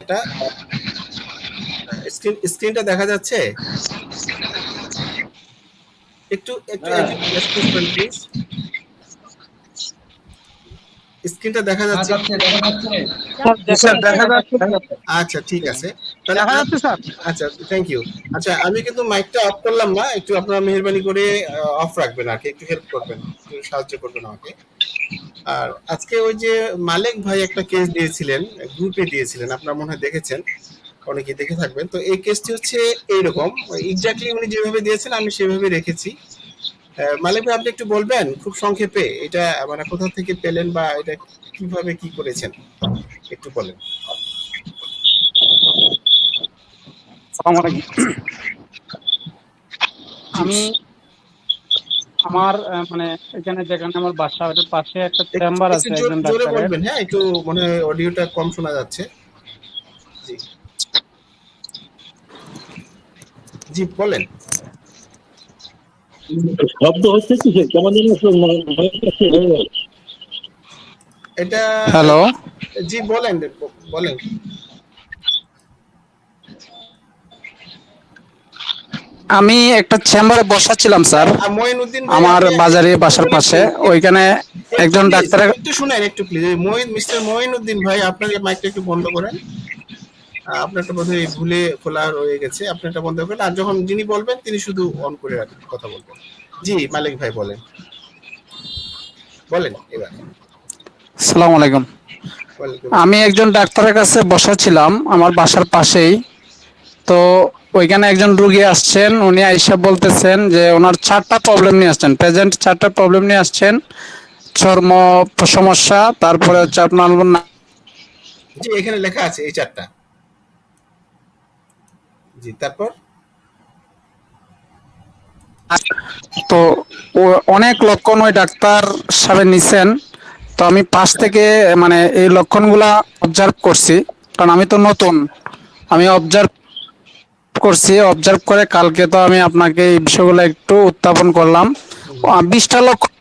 চেহারাটা স্ক্রিনটা দেখা যাচ্ছে? একটু একটু হ্যাঁ একটু এক্সকিউজ করেন প্লিজ। স্ক্রিনটা দেখা হ্যাঁ যাচ্ছে? যাচ্ছে দেখা যাচ্ছে। স্যার দেখা যাচ্ছে। আচ্ছা ঠিক আছে। তাহলে দেখা যাচ্ছে স্যার। আচ্ছা থ্যাংক ইউ। আচ্ছা আমি কিন্তু মাইকটা অফ করলাম না, একটু আপনারা মেহেরবানি করে অফ রাখবেন আর কি, একটু হেল্প করবেন, একটু সাহায্য করবেন আমাকে। আর আজকে ওই যে মালিক ভাই একটা কেস দিয়েছিলেন, গ্রুপে দিয়েছিলেন, আপনারা মনে হয় দেখেছেন, অনেকে দেখে থাকবেন। তো এই কেসটি হচ্ছে এইরকম, এক্স্যাক্টলি উনি যেভাবে দিয়েছেন আমি সেভাবে রেখেছি। মালিক ভাই আপনি একটু বলবেন খুব সংক্ষেপে এটা মানে কোথা থেকে পেলেন বা এটা কিভাবে কি করেছেন একটু বলেন। আসসালামু আলাইকুম। জি আমি আমার মানে এখানে যেখানে আমার বাসা ওটার পাশে একটা একটু চেম্বার একটু আছে একজন জোরে ডাক্তারের। বলবেন, হ্যাঁ একটু মনে হয় অডিওটা কম শোনা যাচ্ছে। জি জি বলেন। শব্দ হচ্ছে কি কেমন যেন এটা হ্যালো, জি বলেন বলেন। আমি একটা চেম্বারে বসাছিলাম স্যার, মঈনুদ্দিন ভাই আমার আপনি বাজারে একটু বাসার শুনেন পাশে। প্লিজ, ওইখানে একটু একজন প্লিজ ডাক্তারের। একটু শুনেন একটু প্লিজ। মিস্টার মঈনুদ্দিন ভাই আপনার মাইকটা একটু বন্ধ করেন। আপনারটা বোধহয় ভুলে খোলা রয়ে গেছে, আপনারটা বন্ধ করেন। আর যখন যিনি বলবেন তিনি শুধু অন করে রাখবেন, কথা বলবেন। জি মালিক ভাই বলেন, বলেন এবার। আসসালামু আলাইকুম। ওয়ালাইকুম আমি আসসালাম। একজন ডাক্তারের কাছে বসাছিলাম আমার বাসার পাশেই। তো ওইখানে একজন রুগী আসছেন, উনি আইসা বলতেছেন যে ওনার 4টা প্রবলেম নিয়ে আসছেন, প্রেজেন্ট 4টা প্রবলেম নিয়ে আসছেন। চর্ম সমস্যা, তারপরে হচ্ছে আপনার জি এখানে লেখা আছে এই চারটা। জি তারপর? তো অনেক লক্ষণ ওই ডাক্তার সাহেব নিছেন। তো আমি পাশ থেকে মানে এই লক্ষণগুলা অবজার্ভ করছি, কারণ আমি তো নতুন। আমি অবজার্ভ করছি, অবজার্ভ করে কালকে তো আমি আপনাকে এই বিষয়গুলো একটু উত্থাপন করলাম। 20টা লক্ষণ।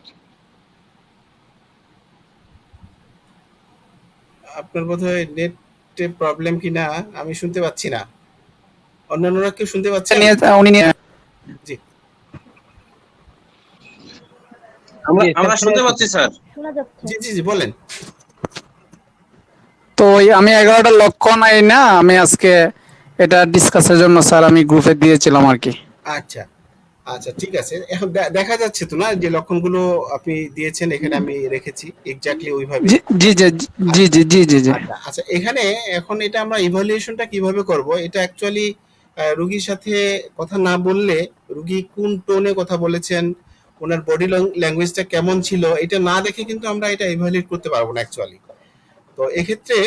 আপনার বোধহয় নেট প্রবলেম কিনা আমি শুনতে পাচ্ছি না। অন্যান্যরা কেউ শুনতে পাচ্ছেন? নিয়ে উনি নিয়ে জি আমরা জি স্যার, আমরা শুনে শুনতে যাচ্ছি। পাচ্ছি স্যার। জি জি জি বলেন। তো ওই আমি 11টা লক্ষণ এই না আমি আজকে এটা ডিসকাসের জন্য স্যার আমি গ্রুপে দিয়েছিলাম আর কি। আচ্ছা আচ্ছা ঠিক আছে। এখন দেখা যাচ্ছে তো না যে লক্ষণগুলো আপনি দিয়েছেন, এখানে আমি রেখেছি এক্স্যাক্টলি ওইভাবেই। জি জি জি জি জি জি জি জি। আচ্ছা আচ্ছা এখানে এখন এটা আমরা ইভালুয়েশনটা কিভাবে করব, এটা অ্যাকচুয়ালি রুগীর সাথে কথা না বললে, রুগী কোন টোনে কথা বলেছেন, ওনার বডি ল্যাঙ্গুয়েজটা কেমন ছিল, এটা না দেখে কিন্তু আমরা এটা ইভালুয়েট করতে পারবো না অ্যাকচুয়ালি। তো এক্ষেত্রে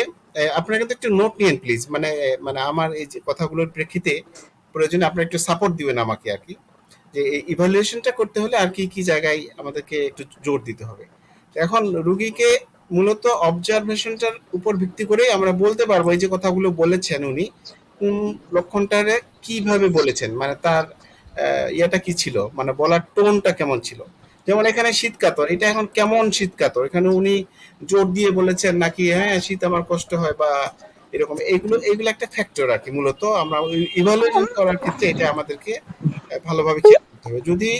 আপনারা কিন্তু একটু নোট নিন প্লিজ, মানে মানে আমার এই যে কথাগুলোর প্রেক্ষিতে প্রয়োজনে আপনারা একটু সাপোর্ট দিবেন আমাকে আর কি, যে এই ইভালুয়েশনটা করতে হলে আর কি কি জায়গায় আমাদেরকে একটু জোর দিতে হবে। এখন রুগীকে মূলত অবজারভেশনটার উপর ভিত্তি করেই আমরা বলতে পারবো এই যে কথাগুলো বলেছেন উনি কোন লক্ষণটারে কিভাবে বলেছেন, মানে তার ইয়েটা কি ছিল, মানে বলার টোনটা কেমন ছিল। যেমন এখানে শীত কাতর, এটা এখন কেমন শীত কাতর, এখানে উনি জোর দিয়ে বলেছেন নাকি হ্যাঁ শীত আমার কষ্ট হয় বা এরকম, এগুলো এগুলো একটা ফ্যাক্টর আর কি। মূলত আমরা ইভালুয়েশন করার ক্ষেত্রে এটা আমাদেরকে ভালোভাবে খেয়াল করতে হবে। যদি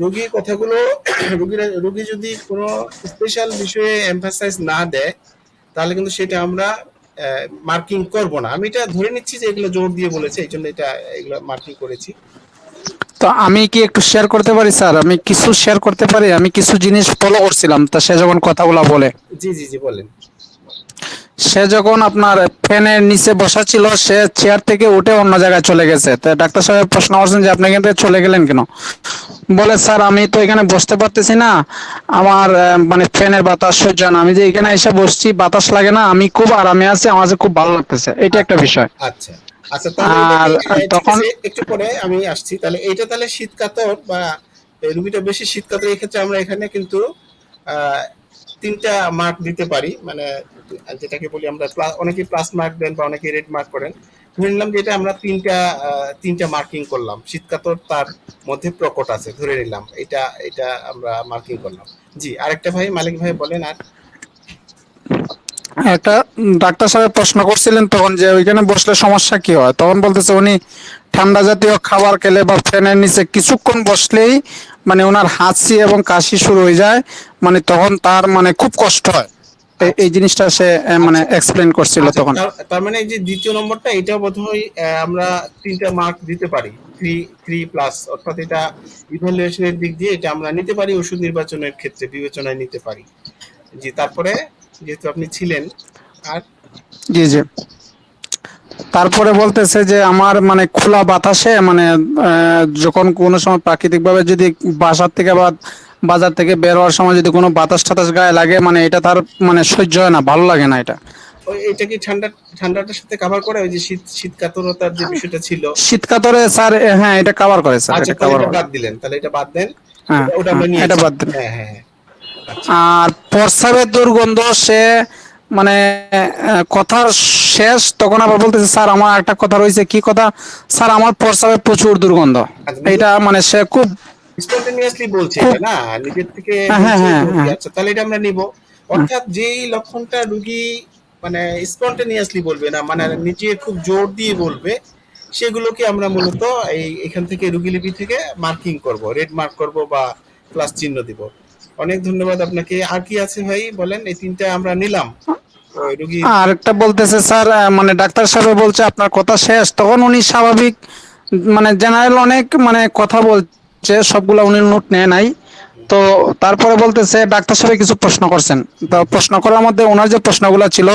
রোগীর কথাগুলো রোগী যদি কোনো স্পেশাল বিষয়ে এমফাসাইজ না দেয় তাহলে কিন্তু সেটা আমরা মার্কিং করব না। আমি এটা ধরে নিচ্ছি যে এগুলো জোর দিয়ে বলেছে, এই জন্য এটা এগুলো মার্কিং করেছি। তো আমি কি একটু শেয়ার করতে পারি স্যার? আমি কিছু শেয়ার করতে পারি, আমি কিছু জিনিস ফলো করছিলাম তা সে যখন কথাগুলো বলে। জি জি জি বলেন। সে যখন আপনার ফ্যানের নিচে বসা ছিল, সে চেয়ার থেকে উঠে অন্য জায়গায় চলে গেছে। তো ডাক্তার সাহেব প্রশ্ন করছেন যে আপনি এখান থেকে চলে গেলেন কেন? বলে স্যার আমি তো এখানে বসতে পারতেছি না, আমার মানে ফ্যানের বাতাস সহ্য হয় না, আমি যে এখানে এসে বসছি বাতাস লাগে না, আমি খুব আরামে আছি, আমার কাছে খুব ভালো লাগতেছে, এটা একটা বিষয়। আচ্ছা আচ্ছা তাহলে এটা আর কি ঠিক তখন আছে, একটু পরে আমি আসছি। তাহলে এইটা তাহলে শীত কাতর বা এই রুগীটা বেশি শীত কাতর, এক্ষেত্রে আমরা এখানে কিন্তু আহ, তিনটা মার্ক দিতে পারি, মানে যেটাকে বলি আমরা অনেকে প্লাস মার্ক দেন বা অনেকে রেড মার্ক করেন। ধরে নিলাম যে এটা আমরা তিনটা মার্কিং করলাম, শীত কাতর তার মধ্যে প্রকট আছে ধরে নিলাম, এটা এটা আমরা মার্কিং করলাম। জি আরেকটা ভাই মালিক ভাই বলেন। আর একটা ডাক্তার সাহেব প্রশ্ন করছিলেন তখন যে ওইখানে বসলে সমস্যা কি হয়, তখন বলতেছে উনি ঠান্ডা জাতীয় খাবার খেলে বা ফ্যানের নিচে কিছুক্ষণ বসলেই মানে ওনার হাঁচি এবং কাশি শুরু হয়ে যায়, মানে তখন তার মানে খুব কষ্ট হয়। আচ্ছা এই জিনিসটা সে মানে আচ্ছা এক্সপ্লেন করছিল আচ্ছা তখন। তার মানে এই যে দ্বিতীয় নম্বরটা এটাও বোধহয় আমরা 3টা মার্ক দিতে পারি, 3 প্লাস, অর্থাৎ এটা ইভালুয়েশনের দিক দিয়ে এটা আমরা নিতে পারি, ওষুধ নির্বাচনের ক্ষেত্রে বিবেচনায় নিতে পারি। জি, তারপরে যেহেতু আপনি ছিলেন, আর জি জি। তারপরে বলতেছে যে আমার মানে খোলা বাতাসে মানে যখন কোনো সময় প্রাকৃতিক ভাবে যদি বাসার থেকে বা বাজার থেকে বের হওয়ার সময় যদি কোনো বাতাস টাতাস গায়ে লাগে, মানে এটা তার মানে সহ্য হয় না, ভালো লাগে না এটা। ওই এটা কি ঠান্ডাটার সাথে কভার করে, ওই যে শীত শীত কাতরতার যে বিষয়টা ছিল? শীত কাতরে স্যার, হ্যাঁ এটা কভার করে স্যার, আচ্ছা, এটা তাহলে কভার এটা করে। বাদ দিলেন, তাহলে এটা বাদ দেন, হ্যাঁ ওটা হ্যাঁ, আমরা এটা নিয়েছি। বাদ দিন। হ্যাঁ হ্যাঁ হ্যাঁ, আচ্ছা আর প্রস্রাবের দুর্গন্ধ, সে মানে কথার শেষ তখন আবার বলতেছে স্যার আমার একটা কথা রয়েছে, কি কথা স্যার, আমার প্রস্রাবে প্রচুর দুর্গন্ধ। আচ্ছা, এটা মানে সে খুব স্পন্টেনিয়াসলি বলছে খুব এটা না, নিজের থেকে হ্যাঁ হ্যাঁ বলছে হ্যাঁ রোগী। হ্যাঁ আচ্ছা, তাহলে এটা আমরা নিব। হ্যাঁ। অর্থাৎ যেই লক্ষণটা রোগী মানে স্পন্টেনিয়াসলি বলবে না, মানে নিজে খুব জোর দিয়ে বলবে, সেগুলোকে আমরা মূলত এখান থেকে রোগী লিপি থেকে মার্কিং করব, রেড মার্ক করব বা প্লাস চিহ্ন দিব। অনেক ধন্যবাদ আপনাকে। আর কি আছে ভাই বলেন, এই 3টা আমরা নিলাম ওই রোগীর। আর একটা বলতেছে স্যার, মানে ডাক্তার সাহেব বলছে আপনার কথা শেষ, তখন উনি স্বাভাবিক মানে জেনারেল অনেক মানে কথা বলছে, সবগুলা উনি নোট নেয় নাই। তো তারপরে বলতেছে ডাক্তার সাহেব কিছু প্রশ্ন করছেন, তো প্রশ্ন করার মধ্যে ওনার যে প্রশ্নগুলো ছিল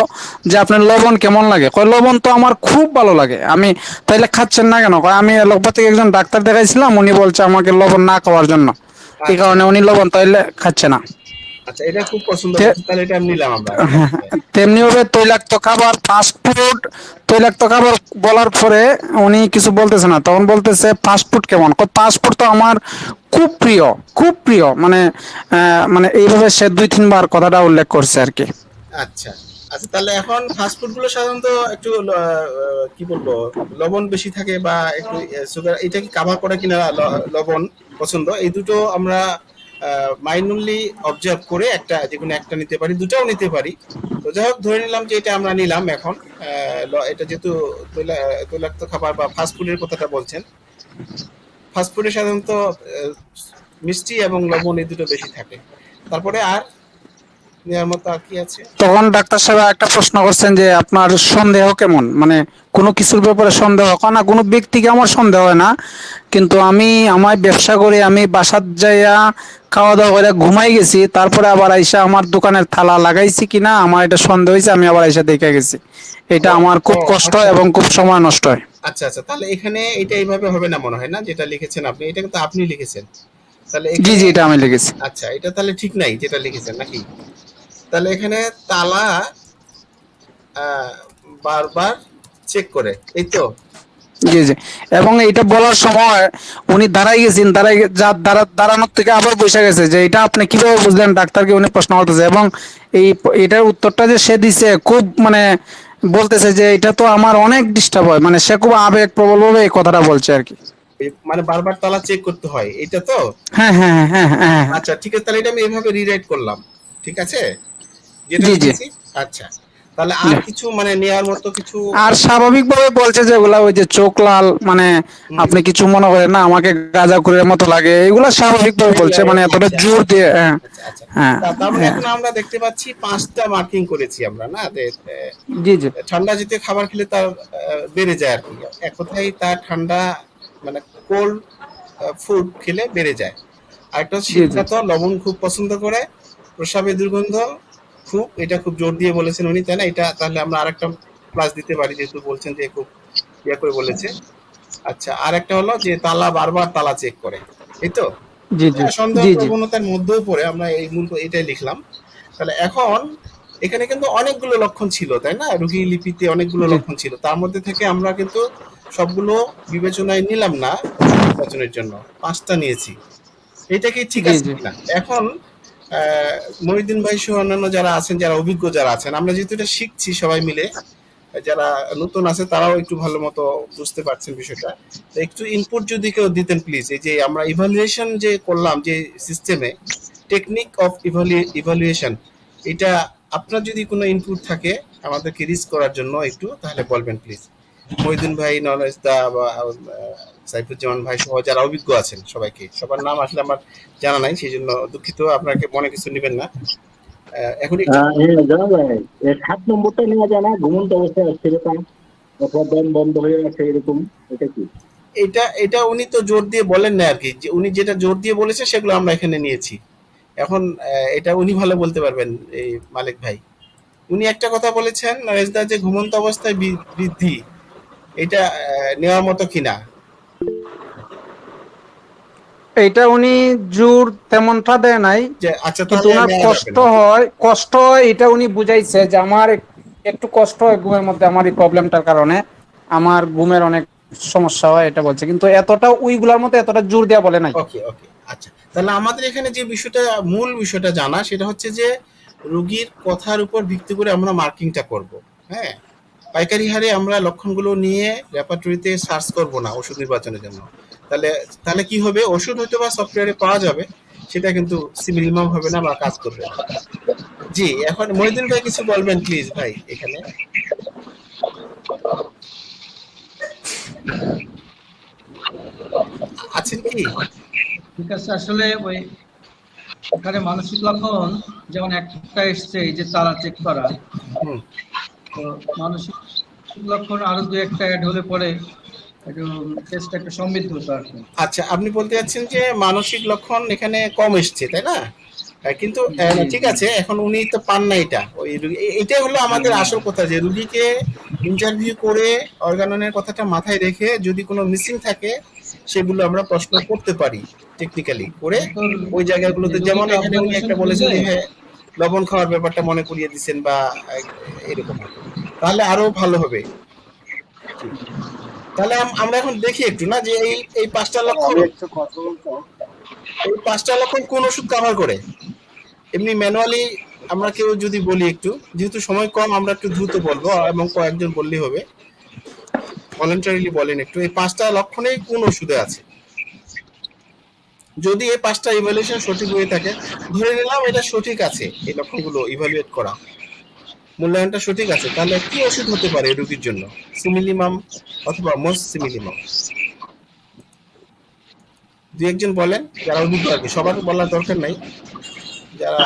যে আপনার লবণ কেমন লাগে, কয় লবণ তো আমার খুব ভালো লাগে। আমি তাইলে খাচ্ছেন না কেন, কয় আমি লোকবা থেকে একজন ডাক্তার দেখাইছিলাম, উনি বলছে আমাকে লবণ না খাওয়ার জন্য, এই আচ্ছা কারণে উনি লবণ তাইলে খাচ্ছে না। আচ্ছা, এটা খুব পছন্দ তে- করছে, তাহলে এটা নিলাম আমরা, ঠিক হ্যাঁ, আছে। তেমনি ভাবে তৈলাক্ত খাবার, ফাস্ট ফুড, তৈলাক্ত খাবার বলার পরে উনি কিছু বলতেছে না, তখন বলতেছে ফাস্ট ফুড কেমন, ফাস্ট ফুড তো আমার খুব প্রিয়, খুব প্রিয়, মানে মানে এইভাবে সে 2-3 বার কথাটা উল্লেখ করছে আর কি। আচ্ছা আচ্ছা, তাহলে এখন ফাস্ট ফুড গুলো সাধারণত একটু কি বলবো, লবণ বেশি থাকে বা একটু সুগার, এটা কি কাভার করে কিনা লবণ পছন্দ, এই দুটো আমরা মাইনুরলি অবজার্ভ করে একটা যে কোনো একটা নিতে পারি, দুটাও নিতে পারি। তো যাই হোক, ধরে নিলাম যে এটা আমরা নিলাম এখন। এটা যেহেতু তৈলাক্ত খাবার বা ফাস্ট ফুডের কথাটা বলছেন, ফাস্ট ফুডে সাধারণত মিষ্টি এবং লবণ এই দুটো বেশি থাকে। তারপরে আর নেওয়ার মতো আর কি আছে? তখন ডাক্তার সাহেব একটা প্রশ্ন করছেন যে আপনার সন্দেহ কেমন, মানে কোনো কিছুর ব্যাপারে সন্দেহ হয় না, কোনো ব্যক্তিকে আমার সন্দেহ হয় না, কিন্তু আমি আমার ব্যবসা করে আমি বাসার যাইয়া খাওয়া দাওয়া করে ঘুমাই গেছি, তারপরে আবার আইসা আমার দোকানের তালা লাগাইছি কিনা আমার এটা সন্দেহ হয়েছে, আমি আবার আইসা দেখে গেছি। এটা ও আমার ও খুব কষ্ট আচ্ছা হয় এবং খুব সময় নষ্ট হয়। আচ্ছা আচ্ছা, তাহলে এখানে এটা এইভাবে হবে না মনে হয়, না যেটা লিখেছেন আপনি, এটা কিন্তু আপনি লিখেছেন, তাহলে জি এখানে জি, এটা আমি লিখেছি। আচ্ছা, এটা তাহলে ঠিক নাই যেটা লিখেছেন নাকি? তাহলে এখানে তালা আহ, বারবার চেক করে, এই তো? জি জি। এবং এটা বলার সময় উনি দাঁড়াই গেছেন, দাঁড়ানোর থেকে আবার বসে গেছে, যে এটা আপনি কিভাবে বুঝলেন, ডাক্তারকে উনি প্রশ্ন করতেছে, এবং এটার উত্তরটা যে সে দিছে খুব মানে বলতেছে যে এটা তো আমার অনেক ডিস্টার্ব হয়, মানে সে খুব আবেগ প্রবল ভাবে এই কথাটা বলছে আর কি। মানে বারবার তালা চেক করতে হয়, এটা তো? হ্যাঁ হ্যাঁ হ্যাঁ হ্যাঁ হ্যাঁ হ্যাঁ। আচ্ছা ঠিক আছে, তাহলে এটা আমি এইভাবে রিরাইট করলাম, ঠিক আছে, যেটা জি জি। লিখেছি। আচ্ছা, তাহলে আর কিছু মানে নেয়ার মতো কিছু? আর স্বাভাবিকভাবে বলছে যেগুলা ওই যে চোখ লাল, মানে হুম, আপনি কিছু মনে করেন না আমাকে গাঁজাখুরের মতো লাগে, এগুলা স্বাভাবিকভাবে বলছে, মানে এতটা আচ্ছা জোর দিয়ে হ্যাঁ। আচ্ছা আচ্ছা, হ্যাঁ তার মানে হ্যাঁ। এখন আমরা দেখতে পাচ্ছি 5টা মার্কিং করেছি আমরা, না জি জি ঠান্ডা জাতীয় খাবার খেলে তার বেড়ে যায় আর কি, এক কথায় তার ঠান্ডা মানে কোল্ড ফুড খেলে বেড়ে যায়। আর একটা জি জি শীতকাতর, লবণ খুব পছন্দ করে, প্রস্রাবের দুর্গন্ধ খুব, এটা খুব জোর দিয়ে বলেছেন উনি, তাই না? এটা তাহলে আমরা আরেকটা প্লাস দিতে পারি, যেহেতু বলছেন যে খুব ইয়ে করে বলেছে। আচ্ছা, আর একটা হলো যে তালা বারবার তালা চেক করে, এই তো? জি জি সন্দেহ জি জি প্রবণতার মধ্যেও পড়ে, আমরা এই মূলত এটাই লিখলাম। তাহলে এখন এখানে কিন্তু অনেকগুলো লক্ষণ ছিল, তাই না? রোগী লিপিতে অনেকগুলো জি লক্ষণ ছিল, তার মধ্যে থেকে আমরা কিন্তু সবগুলো বিবেচনায় নিলাম না ওষুধ নির্বাচনের জন্য, 5টা নিয়েছি। এটা কি ঠিক জি আছে জি কিনা? এখন মহিউদ্দিন ভাই সহ অন্যান্য যারা আছেন, যারা অভিজ্ঞ যারা আছেন, আমরা যেহেতু এটা শিখছি সবাই মিলে, যারা নতুন আছে তারাও একটু ভালো মতো বুঝতে পারছেন বিষয়টা, তো একটু ইনপুট যদি কেউ দিতেন প্লিজ। এই যে আমরা ইভালুয়েশন যে করলাম যে সিস্টেমে, টেকনিক অফ ইভালুয়েশন, এটা আপনার যদি কোনো ইনপুট থাকে আমাদেরকে রিস্ক করার জন্য একটু, তাহলে বলবেন প্লিজ। মহিউদ্দিন ভাই, নরেশ দা বা সাইফুজ্জামান ভাই সহ যারা অভিজ্ঞ আছেন, সবাইকে, সবার নাম আসলে আমার জানা নাই, সেই জন্য দুঃখিত, আপনাকে মনে কিছু নেবেন না। এখন একটু হ্যাঁ জানা যায়। 7 নম্বরটা নেওয়া যায় না, ঘুমন্ত অবস্থায় আসছে এরকম, অথবা দম বন্ধ হয়ে আছে এরকম, এটা কি? এটা এটা উনি তো জোর দিয়ে বলেন না আর কি, যে উনি যেটা জোর দিয়ে বলেছে সেগুলো আমরা এখানে নিয়েছি। এখন এটা উনি ভালো বলতে পারবেন, এই মালিক ভাই। উনি একটা কথা বলেছেন নরেশদা, যে ঘুমন্ত অবস্থায় বৃদ্ধি, এটা নেওয়ার মতো কিনা। এটা উনি জোর তেমনটা দেয় নাই, যে আচ্ছা, কিন্তু তাহলে ওনার নেওয়া যাবে কষ্ট না। হয়, কষ্ট হয় এটা উনি বুঝাইছে যে আমার একটু কষ্ট হয় ঘুমের মধ্যে, আমার এই প্রবলেমটার কারণে আমার ঘুমের অনেক সমস্যা হয় এটা বলছে, কিন্তু এতটা ওইগুলার মতো এতটা জোর দেওয়া বলে নাই। ওকে ওকে, আচ্ছা, তাহলে আমাদের এখানে যে বিষয়টা, মূল বিষয়টা জানা, সেটা হচ্ছে যে রোগীর কথার উপর ভিত্তি করে আমরা মার্কিংটা করব। হ্যাঁ, পাইকারি হারে আমরা লক্ষণগুলো নিয়ে রেপার্টরিতে সার্চ করব না ওষুধ নির্বাচনের জন্য। তাহলে তাহলে কি হবে, ওষুধ হয়তো বা সফটওয়্যারে পাওয়া যাবে, সেটা কিন্তু সিমিলিমাম হবে না বা কাজ করবে না। জি, এখন মহিউদ্দিন ভাই কিছু বলবেন প্লিজ ভাই এখানে। আছেন কি? ঠিক আছে। আসলে ওই এখানে মানসিক লক্ষণ যেমন একটা এসছে, এই যে তারা চেক করা, হুম। তো মানসিক লক্ষণ আরো দু একটা অ্যাড হলে পরে একটু টেস্টটা একটু সমৃদ্ধ হতো আর কি। আচ্ছা, আপনি বলতে চাচ্ছেন যে মানসিক লক্ষণ এখানে কম এসছে, তাই না? কিন্তু জি ঠিক জি আছে, এখন উনি তো পান না এটা, ওই এটাই হলো জি আমাদের না। আসল কথা, যে রুগীকে ইন্টারভিউ করে অর্গাননের কথাটা মাথায় রেখে যদি কোনো মিসিং থাকে সেগুলো আমরা প্রশ্ন করতে পারি, টেকনিক্যালি করে তো ওই জায়গাগুলোতে। যেমন রোগীকে এখানে উনি অবজারভেশন একটা বলেছেন করলে যে হ্যাঁ, লবণ খাওয়ার ব্যাপারটা মনে করিয়ে দিচ্ছেন বা এরকম আর কি। তাহলে আরো ভালো হবে। জি। তাহলে আমরা এখন দেখি একটু না, যে এই পাঁচটা লক্ষণ, আমি একটা কথা বলতাম। এই পাঁচটা লক্ষণ কোন ওষুধ কভার করে। এমনি ম্যানুয়ালি আমরা কেউ যদি বলি একটু, যেহেতু সময় কম আমরা একটু দ্রুত বলবো এবং কয়েকজন বললেই হবে, ভলেন্টারিলি বলেন একটু, এই পাঁচটা লক্ষণেই কোন ওষুধে আছে। যদি এই পাঁচটা ইভ্যালুয়েশন সঠিক হয়ে থাকে, ধরে নিলাম এটা সঠিক আছে, এই লক্ষণগুলো ইভ্যালুয়েট করা, মূল্যায়নটা সঠিক আছে, তাহলে কি ওষুধ হতে পারে এই রোগীর জন্য? সিমিলিমাম অথবা মোস্ট সিমিলিমাম। দু একজন বলেন যারা অভিজ্ঞ আর কি, সবার বলার দরকার নাই, যারা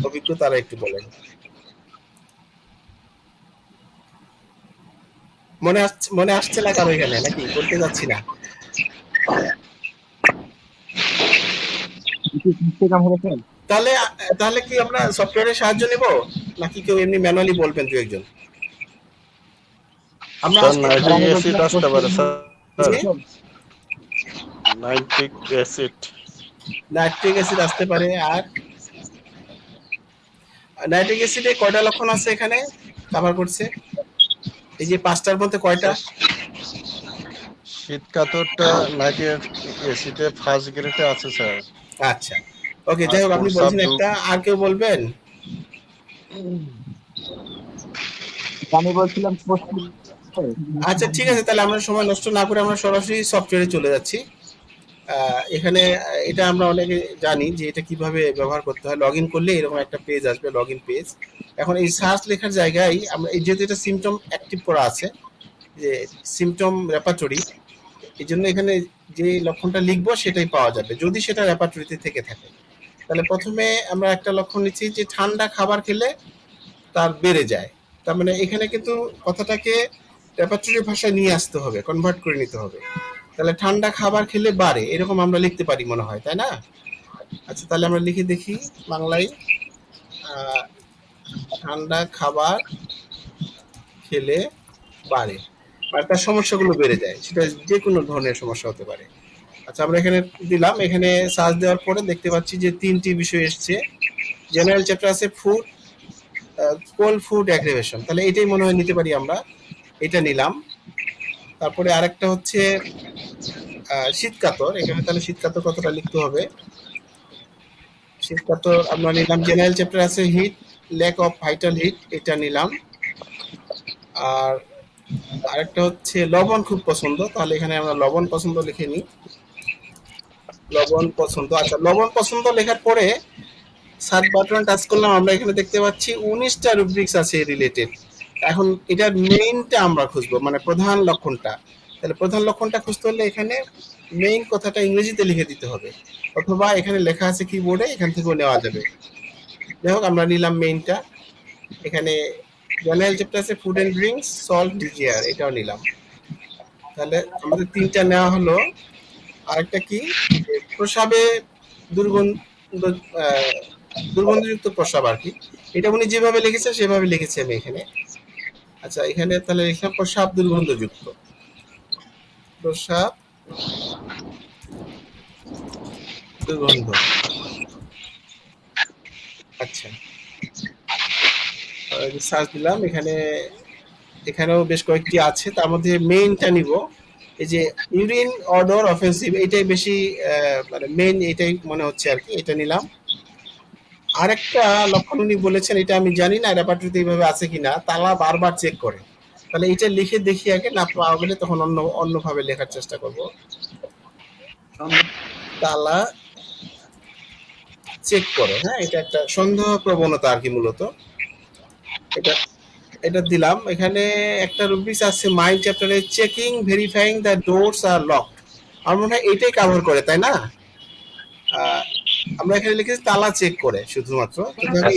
অভিজ্ঞ তারা একটু বলেন। মনে আসছে না কারো এখানে, নাকি বলতে যাচ্ছি না? তাহলে তাহলে কি আমরা সফটওয়্যারের সাহায্য নেব, নাকি কেউ এমনি ম্যানুয়ালি বলবেন দু একজন? আমরা স্যার আজকে নাইট্রিক অ্যাসিড আসতে পারে স্যার। যে নাইট্রিক অ্যাসিড। নাইট্রিক অ্যাসিড আসতে পারে। আর নাইট্রিক অ্যাসিডে কয়টা লক্ষণ আছে এখানে কভার করছে, এই যে পাঁচটার মধ্যে কয়টা? স্যার শীত কাতরটা নাইট্রিক অ্যাসিডে ফার্স্ট গ্রেডে আছে স্যার। আচ্ছা, ওকে, আর যাই হোক, আপনি বলছেন প্রস্রাব একটা, আর কেউ বলবেন? আমি বলছিলাম আচ্ছা, ঠিক আছে, তাহলে আমরা সময় নষ্ট না করে আমরা সরাসরি সফটওয়্যারে চলে যাচ্ছি। এখানে এটা আমরা অনেকে জানি যে এটা কিভাবে ব্যবহার করতে হয়। লগ ইন করলে এরকম একটা পেজ আসবে, লগ ইন পেজ। এখন এই সার্চ লেখার জায়গায় আমরা, এই যেহেতু এটা সিমটম অ্যাক্টিভ করা আছে, যে সিমটম রেপার্টরি, এই জন্য এখানে যে লক্ষণটা লিখবো সেটাই পাওয়া যাবে যদি সেটা রেপার্টরিতে থেকে থাকে। তাহলে প্রথমে আমরা একটা লক্ষণ নিচ্ছি যে ঠান্ডা খাবার খেলে তার বেড়ে যায়। তার মানে এখানে কিন্তু কথাটাকে রেপার্টরি ভাষায় নিয়ে আসতে হবে, কনভার্ট করে নিতে হবে। তাহলে ঠান্ডা খাবার খেলে বাড়ে, এরকম আমরা লিখতে পারি মনে হয়, তাই না? আচ্ছা, তাহলে আমরা লিখে দেখি বাংলায়, আহ, ঠান্ডা খাবার খেলে বাড়ে, আর তার সমস্যাগুলো বেড়ে যায়, সেটা যে কোনো ধরনের সমস্যা হতে পারে। আচ্ছা, আমরা এখানে দিলাম, এখানে সার্চ দেওয়ার পরে দেখতে পাচ্ছি যে তিনটি বিষয় এসছে। জেনারেল চ্যাপ্টার আছে ফুড, কোল্ড ফুড অ্যাগ্রিভেশন, তাহলে এটাই মনে হয় নিতে পারি আমরা, এটা নিলাম। তারপরে আরেকটা হচ্ছে শীতকাতর, এখানে তাহলে শীতকাতর কতটা লিখতে হবে। শীতকাতর আমরা নিলাম, জেনারেল চ্যাপ্টার আছে heat, lack of vital heat, এটা নিলাম। আর আরেকটা হচ্ছে লবণ খুব পছন্দ, তাহলে এখানে আমরা লবণ পছন্দ লিখে নিই। লবণ পছন্দ, আচ্ছা, লবণ পছন্দ লেখার পরে সার্চ বাটন টাচ করলাম, আমরা এখানে দেখতে পাচ্ছি 19টা রুব্রিক্স আছে রিলেটেড। এখন এটার মেইনটা আমরা খুঁজবো, মানে প্রধান লক্ষণটা। তাহলে প্রধান লক্ষণটা খুঁজতে হলে এখানে মেইন কথাটা ইংরেজিতে লিখে দিতে হবে, অথবা এখানে লেখা আছে কিবোর্ডে, এখান থেকেও নেওয়া যাবে। যাই হোক, আমরা নিলাম মেইনটা। এখানে জেনারেল চ্যাপ্টার আছে food and drinks, salt, DGR, এটাও নিলাম। তাহলে আমাদের 3টা নেওয়া হলো। আরেকটা কি, যে প্রস্রাবে দুর্গন্ধ, দুর্গন্ধযুক্ত প্রস্রাব আর কি। এটা উনি যেভাবে লিখেছে সেভাবে লিখেছি আমি এখানে। আচ্ছা, এখানে তাহলে লিখলাম প্রস্রাব দুর্গন্ধযুক্ত, প্রস্রাব দুর্গন্ধ। আচ্ছা, সার্চ দিলাম এখানে, এখানেও বেশ কয়েকটি আছে, তার মধ্যে মেইনটা নিব। এই যে ইউরিন অডর অফেন্সিভ, এটাই বেশি মানে মেইন, এটাই মনে হচ্ছে আর কি, এটা নিলাম। আরেকটা লক্ষণ উনি বলেছেন, এটা আমি জানি না রেপার্টরিতে এইভাবে আছে কিনা, তালা বারবার চেক করে। তাহলে এটা লিখে দেখি আগে, না পাওয়া গেলে তখন অন্যভাবে লেখার চেষ্টা করব। তালা চেক করে, হ্যাঁ, এটা একটা সন্দেহ প্রবণতা আর কি মূলত। এটা এটা দিলাম। এখানে একটা রুব্রিক্স আছে মাইন্ড চ্যাপ্টারে, checking verifying the doors are locked. আমার মনে হয় এটাই কভার করে, তাই না? আমরা এখানে লিখেছি তালা চেক করে শুধুমাত্র, তো তাহলে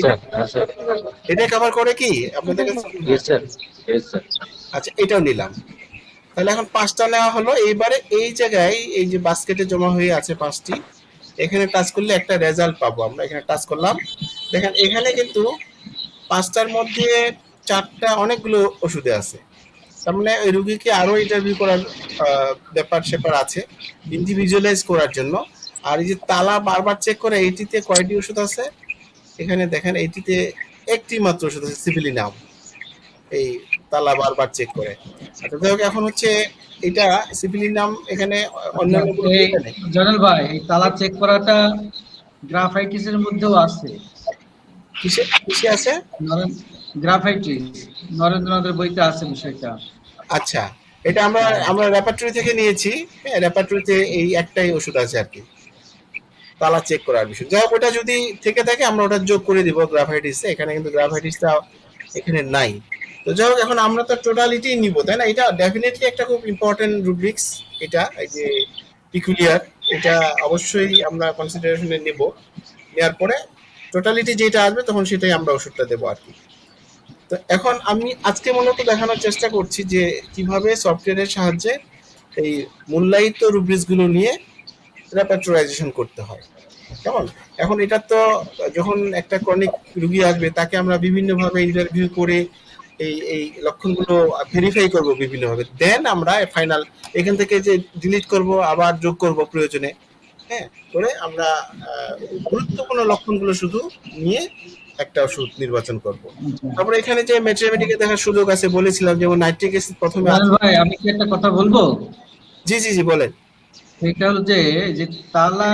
এটাই কভার করে কি আপনাদের কাছে? আচ্ছা, এটাও নিলাম। তাহলে এখন 5টা নেওয়া হলো। এইবারে এই জায়গায় এই যে বাস্কেটে জমা হয়ে আছে 5টি, এখানে টাচ করলে একটা রেজাল্ট পাবো। আমরা এখানে টাচ করলাম, দেখেন এখানে কিন্তু 5টার মধ্যে 4টা অনেকগুলো ওষুধে আছে। তার মানে ওই রুগীকে আরো ইন্টারভিউ করার ব্যাপার স্যাপার আছে, ইন্ডিভিজুয়ালাইজ করার জন্য। আর এই যে তালা বারবার চেক করে, এইটিতে কয়টি ওষুধ আছে? এখানে দেখেন এইটিতে একটি মাত্র ওষুধ আছে, সিভিলিনাম। এই তালা বারবার চেক করে। আচ্ছা, যাই হোক, এখন হচ্ছে এটা সিভিলিনাম এখানে অন্যান্য এই জয়নাল ভাই, এই তালা চেক করাটা গ্রাফাইটিসের মধ্যেও আছে। কিসে কিসে আছে? গ্রাফাইটিস নরেন্দ্রনাথের বইতে আছে বিষয়টা। আচ্ছা, এটা আমরা আমরা রেপার্টরি থেকে নিয়েছি। হ্যাঁ, রেপার্টরিতে এই একটাই ওষুধ আছে আর কি, তালা চেক করার বিষয়। যাই হোক, ওটা যদি থেকে থাকে আমরা ওটা যোগ করে দিব গ্রাফাইটিসে। এখানে কিন্তু গ্রাফাইটিসটা এখানে নাই। তো যাই হোক, এখন আমরা তো টোটালিটি নিব, তাই না? এটা ডেফিনেটলি একটা খুব ইম্পর্টেন্ট রুব্রিক্স। এটা এই যে পিকুলিয়ার, এটা অবশ্যই আমরা কনসিডারেশনে নেব। নেওয়ার পরে টোটালিটি যেটা আসবে তখন সেটাই আমরা ওষুধটা দেবো আর কি। তো এখন আমি আজকে মূলত দেখানোর চেষ্টা করছি যে কিভাবে সফটওয়্যারের সাহায্যে এই মূল্যায়িত রুব্রিক্স গুলো নিয়ে রেপার্টরাইজেশন করতে হয়। কেমন? এখন এটা তো যখন একটা ক্রনিক রুগী আসবে, তাকে আমরা বিভিন্নভাবে ইন্টারভিউ করে এই এই লক্ষণগুলো ভেরিফাই করব বিভিন্নভাবে, দেন আমরা ফাইনাল এখান থেকে যে ডিলিট করব, আবার যোগ করব প্রয়োজনে। হ্যাঁ, করে আমরা গুরুত্বপূর্ণ লক্ষণগুলো শুধু নিয়ে একটা ওষুধ নির্বাচন করব। তারপরে এখানে যে মেট্রিমেটিকে দেখার সুযোগ আছে বলেছিলাম, যেমন নাইট্রিক অ্যাসিড প্রথমে আছে। ভাই, আমি কি একটা কথা বলবো? জি জি জি, বলেন। এটা হলো যে যে তালা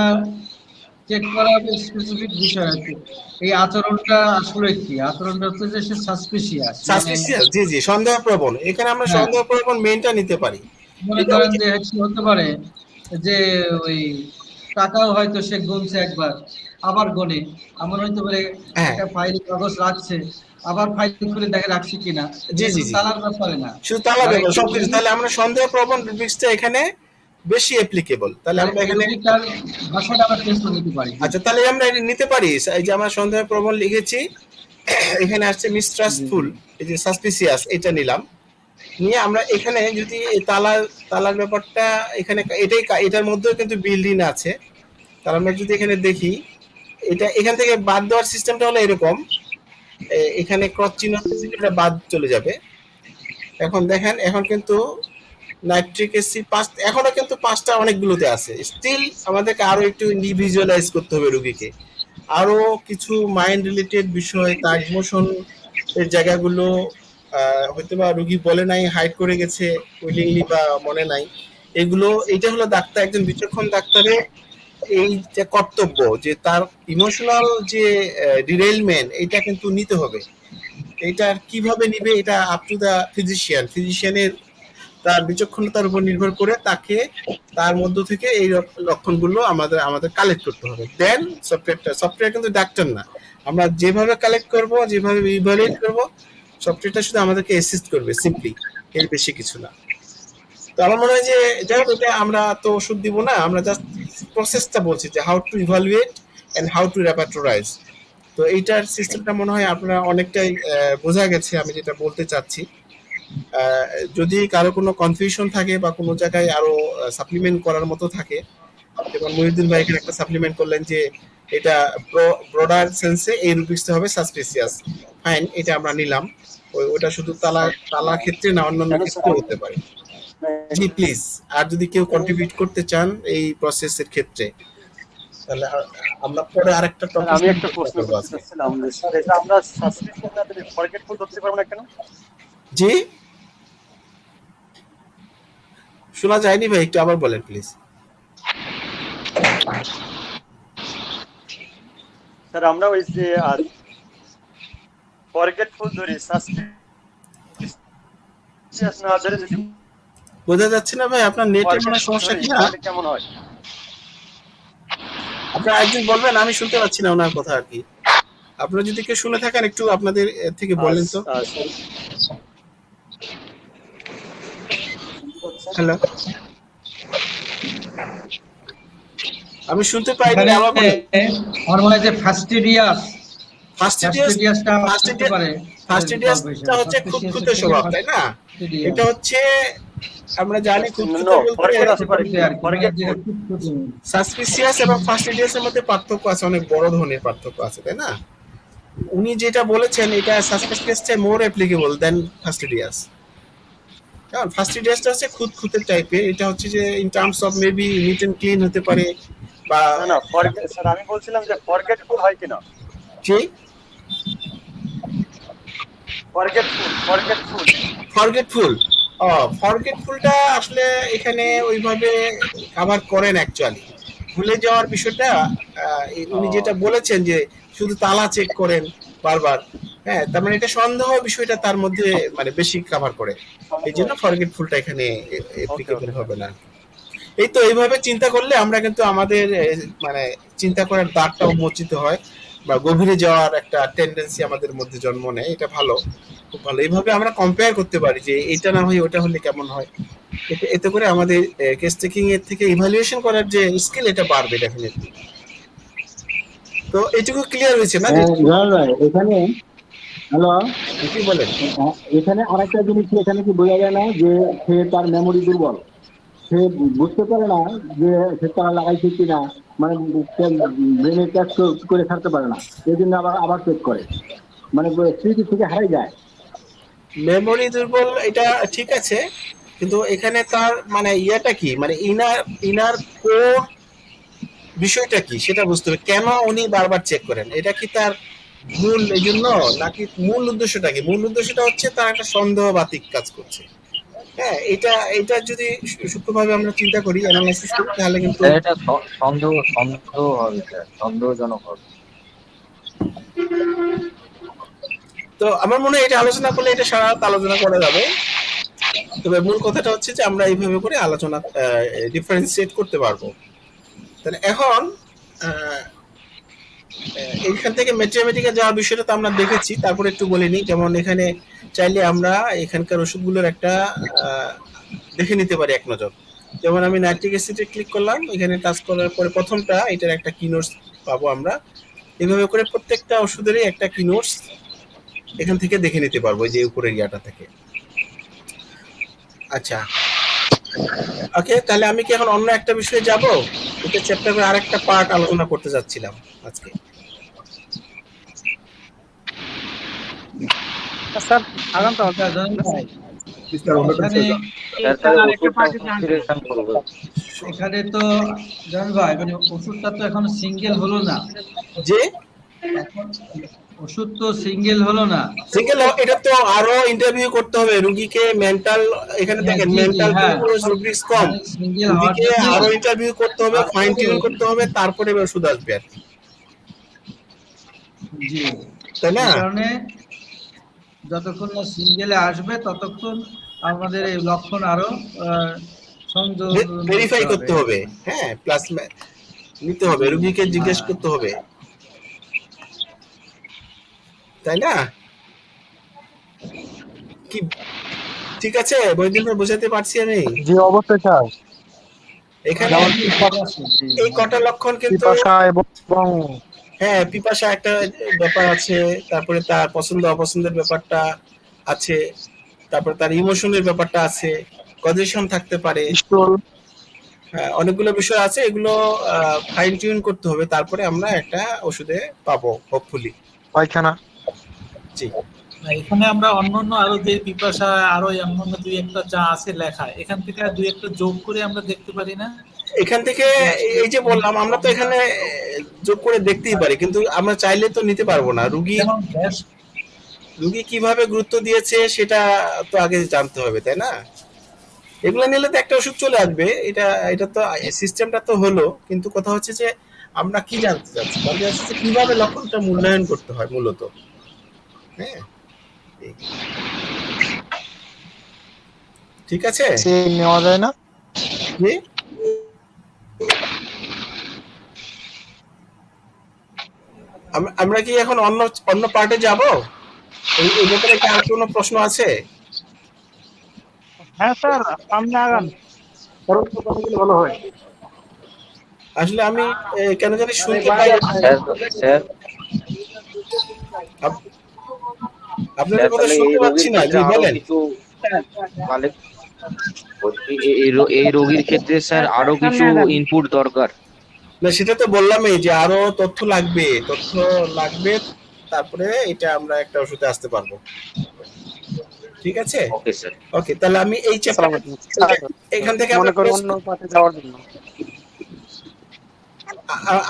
চেক করা স্পেসিফিক বিষয় আছে। এই আচরণটা আসলে কি? আচরণটা হচ্ছে যে সে সাসপিসিয়াস, সাসপিসিয়াস, জি জি, সন্দেহপ্রবণ। এখানে আমরা হ্যাঁ, সন্দেহপ্রবণ মেইনটা নিতে পারি। মনে এটা করেন যে হতে পারে যে ওই টাকাও হয়তো সে গুনছে একবার, আবার গোনে। এমন হইতে পারে হ্যাঁ, একটা ফাইল কাগজ রাখছে, আবার ফাইল খুলে দেখে রাখছে কিনা। জি এটা জি শুধু জি, তালার ব্যাপারে না, শুধু তালা মানে ব্যাপার সবকিছু। তাহলে আমরা সন্দেহপ্রবণ রুব্রিক্সটা এখানে বেশি অ্যাপ্লিকেবল। তাহলে আমরা এখানে, রোগীটার ভাষাটা আমরা চেঞ্জ করে নিতে পারি। আচ্ছা, তাহলে আমরা এটা নিতে পারি। এই যে আমরা সন্দেহপ্রবণ লিখেছি, এখানে আসছে মিসট্রাস্টফুল, এই যে সাসপিসিয়াস, এটা নিলাম। নিয়ে আমরা এখানে যদি এই তালার ব্যাপারটা এখানে এটার মধ্যেও কিন্তু বিল্ডিং আছে। তাহলে আমরা যদি এখানে দেখি, এটা এখান থেকে বাদ দেওয়ার সিস্টেমটা হলো এরকম, এখানে ক্রস চিহ্ন এটা বাদ চলে যাবে। এখন দেখেন, এখন কিন্তু নাইট্রিক অ্যাসিড এখনো কিন্তু 5টা অনেকগুলোতে আছে। স্টিল আমাদেরকে আরো একটু ইন্ডিভিজুয়ালাইজ করতে হবে রুগীকে। আরো কিছু মাইন্ড রিলেটেড বিষয়, তার ইমোশন এর জায়গাগুলো হয়তো বা রুগী বলে নাই, হাইড করে গেছে উইলিংলি বা মনে নাই। এগুলো, এইটা হলো ডাক্তার, একজন বিচক্ষণ ডাক্তারের এই যে কর্তব্য, যে তার ইমোশনাল যে ডিরেইলমেন্ট, এটা কিন্তু নিতে হবে। এটা কিভাবে নিবে, এটা আপ টু দা ফিজিশিয়ানের তার বিচক্ষণতার উপর নির্ভর করে তাকে তার মধ্য থেকে এই লক্ষণগুলো আমাদের কালেক্ট করতে হবে। দেন সফটওয়্যার কিন্তু ডাক্তার না, আমরা যেভাবে কালেক্ট করব, যেভাবে ইভালুয়েট করব, সফটওয়্যারটা শুধু আমাদেরকে অ্যাসিস্ট করবে সিম্পলি, এর বেশি কিছু না। তো আমার মনে হয় যে যাই হোক, এটা আমরা তো ওষুধ দিব না, আমরা জাস্ট প্রসেসটা বলছি যে how to evaluate and how to repertorise. তো এইটার সিস্টেমটা মনে হয় আপনারা অনেকটাই বোঝা গেছে আমি যেটা বলতে চাচ্ছি। যদি কারো কোনো কনফিউশন থাকে বা কোনো জায়গায় আরো সাপ্লিমেন্ট করার মতো থাকে, যেমন মহিউদ্দিন ভাই এখানে একটা সাপ্লিমেন্ট করলেন যে এটা ব্রডার সেন্সে এই রুবিক্সটা হবে সাসপিসিয়াস, ফাইন, এটা আমরা নিলাম। ওটা শুধু তালা ক্ষেত্রে না, অন্যান্য ক্ষেত্রে হতে পারে। জি প্লিজ, আর যদি কেউ কন্ট্রিবিউট করতে চান এই প্রসেসের ক্ষেত্রে, তাহলে আমরা পরে আরেকটা টপিক। আমি একটা প্রশ্ন করতে চাচ্ছিলাম যে স্যার, এটা আমরা সাসপেনশনটা ফরগেটফুল ধরতে পারবো না কেন? জি শোনা যায়নি ভাই, একটু আবার বলেন প্লিজ। স্যার আমরা ওই যে ফরগেটফুল ধরি, সাসপেন্স না ধরে যদি বোঝা যাচ্ছে না ভাই, আপনার নেটের কোনো সমস্যা কি? না, কেমন হয়? আপনারা একজন বলবেন, আমি শুনতে পাচ্ছি না ওনার কথা আর কি। আপনারা যদি কেউ শুনে থাকেন একটু আপনাদের থেকে বলেন তো। হ্যালো, আমি শুনতে পাইনি, আবার বলেন। আমার মনে হয় যে ফাস্টিডিয়াস ফাস্টিডিয়াসটা হচ্ছে খুঁতখুঁতে স্বভাব, তাই না? এটা হচ্ছে আমরা জানি খুঁতখুঁতে বলতে সাসপিসিয়াস এবং ফাস্টিডিয়াসের মধ্যে পার্থক্য আছে, অনেক বড় ধরনের পার্থক্য আছে, তাই না? উনি যেটা বলেছেন এটা সাসপিসিয়াসটা মোর অ্যাপ্লিকেবল দেন ফাস্টিডিয়াস। কারণ ফাস্টিডিয়াসটা হচ্ছে খুঁতখুঁতে টাইপের, এটা হচ্ছে যে in terms of maybe neat and clean হতে পারে বা না স্যার, আমি বলছিলাম যে ফরগেটফুল হয় কিনা। জি, ফরগেটফুল ফরগেটফুলটা আসলে এখানে ওইভাবে কভার করেন অ্যাকচুয়ালি। ভুলে যাওয়ার বিষয়টা উনি যেটা বলেছেন যে শুধু তালা চেক করেন বারবার, হ্যাঁ, তার মানে এটা সন্দেহ বিষয়টা তার মধ্যে মানে বেশি কভার করে, এই জন্য ফরগেটফুলটা এখানে অ্যাপ্লিকেবল হবে না। এই তো এইভাবে চিন্তা করলে আমরা কিন্তু আমাদের মানে চিন্তা করার দ্বারটা উন্মোচিত হয় বা গভীরে যাওয়ার একটা টেন্ডেন্সি আমাদের মধ্যে জন্ম নেয়। এটা ভালো, খুব ভালো। এইভাবে আমরা কম্পেয়ার করতে পারি যে এটা না হয় ওটা হলে কেমন হয়। এতে করে আমাদের কেস টেকিং এর থেকে ইভালুয়েশন করার যে স্কিল, এটা বাড়বে ডেফিনেটলি। তো এইটুকু ক্লিয়ার হয়েছে না? এখানে হ্যালো, কি বলেন? এখানে আরেকটা জিনিস এখানে কি বোঝা যায় না যে সে তার মেমোরি দুর্বল, সে বুঝতে পারে না যে সে তারা লাগাইছে কিনা, মানে ব্রেনে ক্যাচ করে ছাড়তে পারে না, এই জন্য আবার চেক করে, মানে স্মৃতি থেকে হারাই যায়। মেমোরি দুর্বল, এটা ঠিক আছে, কিন্তু এখানে তার মানে ইয়াটা কি, মানে ইনার কোর বিষয়টা কি সেটা বুঝতে হবে। কেন উনি বারবার চেক করেন, এটা কি তার মূল এই জন্য, নাকি মূল উদ্দেশ্যটা কি? মূল উদ্দেশ্যটা হচ্ছে তার একটা সন্দেহবাতিক কাজ করছে। হ্যাঁ, এটা যদি সূক্ষ্মভাবে আমরা চিন্তা করি, অ্যানালাইসিস করি, তাহলে কিন্তু এটা সন্দেহ হবে স্যার, সন্দেহজনক হবে। তো আমার মনে হয় এটা আলোচনা করলে এটা সারা রাত আলোচনা করা যাবে। তবে মূল কথাটা হচ্ছে যে আমরা এইভাবে করে আলোচনা ডিফারেন্সিয়েট করতে পারবো। তাহলে এখন এইখান থেকে ম্যাথমেটিক্যাল যাওয়ার বিষয়টা তো আমরা দেখেছি, তারপরে একটু বলে নিই। যেমন এখানে চাইলে আমরা এখানকার ওষুধগুলোর একটা দেখে নিতে পারি এক নজর। যেমন আমি নাইট্রিক অ্যাসিডে ক্লিক করলাম, এখানে টাচ করার পরে প্রথমটা এটার একটা কি নোটস পাবো আমরা। এইভাবে করে প্রত্যেকটা ওষুধেরই একটা কি নোটস এখান থেকে দেখে নিতে পারবো, যে উপরের ইয়াটা থেকে। আচ্ছা, ওকে, তাহলে আমি কি এখন অন্য একটা বিষয়ে যাব? এটা চ্যাপ্টারের আরেকটা পার্ট আলোচনা করতে যাচ্ছিলাম আজকে। স্যার আগাম তো এখানে তো জান ভাই, মানে ওষুধটা তো এখন সিঙ্গেল হলো না, যে ওষুধ তো সিঙ্গেল হলো না, সিঙ্গেল, এটা তো আরো ইন্টারভিউ করতে হবে রোগীকে। মেন্টাল, এখানে দেখেন মেন্টাল রুব্রিক্স কম, রোগীকে আরো ইন্টারভিউ করতে হবে, ফাইন টিউন করতে হবে, তারপরে ওষুধ আসবে আর কি, জি, তাই না? এই কারণে যতক্ষণ না সিঙ্গেলে আসবে ততক্ষণ আমাদের এই লক্ষণ আরো সংযোগ ভেরিফাই করতে হবে, হ্যাঁ, প্লাস নিতে হবে, রুগীকে জিজ্ঞেস করতে হবে, তাই না? কি ঠিক আছে বৈদ্যুৎ ভাই, বোঝাতে পারছি আমি? জি অবশ্যই স্যার। এখানে এই কটা লক্ষণ কিন্তু, পিপাসা এবং হ্যাঁ, পিপাসা একটা ব্যাপার আছে, তারপরে তার পছন্দ অপছন্দের ব্যাপারটা আছে, তারপরে তার ইমোশনের ব্যাপারটা আছে, কজেশন থাকতে পারে, স্টল হ্যাঁ, অনেকগুলো বিষয় আছে, এগুলো ফাইন টিউন করতে হবে, তারপরে আমরা একটা ওষুধে পাবো হোপফুলি। পায়খানা। জি, না, এখানে আমরা অন্যান্য আরো যে পিপাসা আরো অন্যান্য দুই একটা যা আছে লেখা, এখান থেকে দুই একটা যোগ করে আমরা দেখতে পারি না? এখান থেকে এই যে বললাম, আমরা তো এখানে যোগ করে দেখতেই পারি, কিন্তু আমরা চাইলে তো নিতে পারবো না। যেমন গ্যাস, রুগী কিভাবে গুরুত্ব দিয়েছে সেটা তো আগে জানতে হবে, তাই না? এগুলো নিলে তো একটা ওষুধ চলে আসবে, এটা এটা তো সিস্টেমটা তো হলো, কিন্তু কথা হচ্ছে যে আমরা কি জানতে চাচ্ছি, জানতে চাচ্ছি যে কিভাবে লক্ষণটা মূল্যায়ন করতে হয় মূলত, হ্যাঁ, এই। ঠিক আছে, সে নেওয়া যায় না। জি? আমরা কি এখন অন্য অন্য পার্টে যাব? এই ব্যাপারে কি আর কোনো প্রশ্ন আছে? হ্যাঁ স্যার, সামনে আগান, ভালো হয়। আসলে আমি কেন জানি শুনতে পাই, স্যার আপ- আপনাদের কথা শুনতে পাচ্ছি না। জি বলেন। কিছু মালিক এই রোগীর ক্ষেত্রে স্যার আরো কিছু ইনপুট দরকার। না, সেটা তো বললামই যে আরো তথ্য লাগবে, তথ্য লাগবে, তারপরে এটা আমরা একটা ওষুধে আসতে পারবো। ঠিক আছে, ওকে স্যার। ওকে, তাহলে আমি এই চ্যাপ্টার এখান থেকে মনে করুন অন্য পাশে যাওয়ার জন্য।